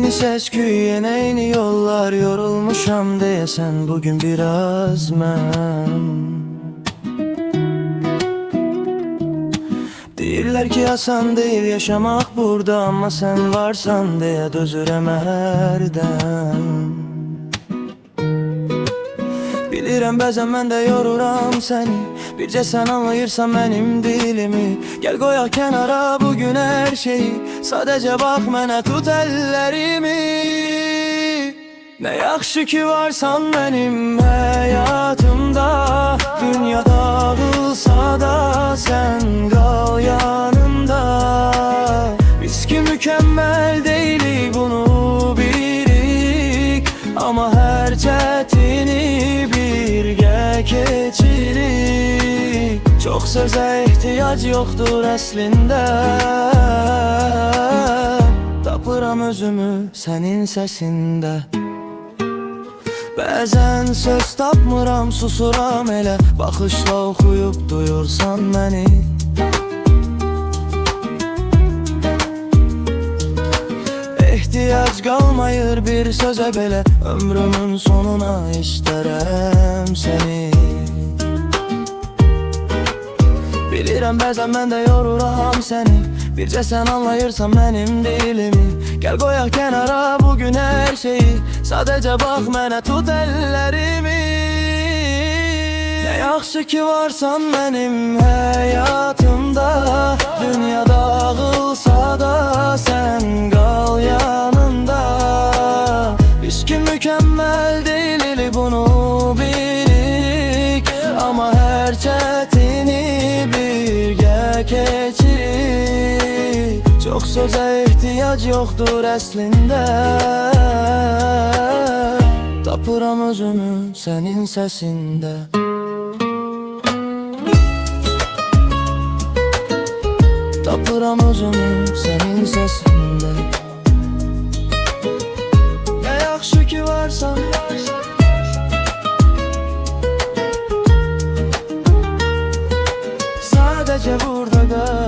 Eyni səs-küy, eyni yollar, yorulmuşam deyəsən bugün biraz mən. Deyirlər ki, asan deyil yaşamaq burada, amma sən varsan deyə dözürəm hərdən. Bilirəm bəzən mən də yoruram səni, bircə sən anlayırsan mənim dilimi. Gəl qoyaq kənara bugün hər şeyi, sadəcə bax mənə, tut əllərimi. Nə yaxşı ki varsan mənim həyatımda, dünya dağılsa da sən qal yanımda. Biz ki mükəmməl deyilik, bunu bilirik, amma hər çətini birgə keçirik. Çox sözə ehtiyac yoxdur əslində, tapıram özümü sənin səsində. Bəzən söz tapmıram, susuram elə, baxışla oxuyub duyursan məni. Ehtiyac qalmayır bir sözə belə, ömrümün sonuna istərəm səni. Bilirəm bəzən mən də yoruram səni, bircə sən anlayırsan mənim dilimi. Gəl qoyaq kənara bugün hər şeyi, sadəcə bax mənə, tut əllərimi. Nə yaxşı ki varsan mənim həyatımda, dünya dağılsa da sən qal yanımda. Biz ki mükəmməl deyilik, bunu bilirik, amma hər çətini birgə keçirik. Çox sözə ehtiyac yoxdur əslində, tapıram özümü sənin səsində. Tapıram özümü sənin səsində. Nə yaxşı ki varsan, sadəcə burada qal.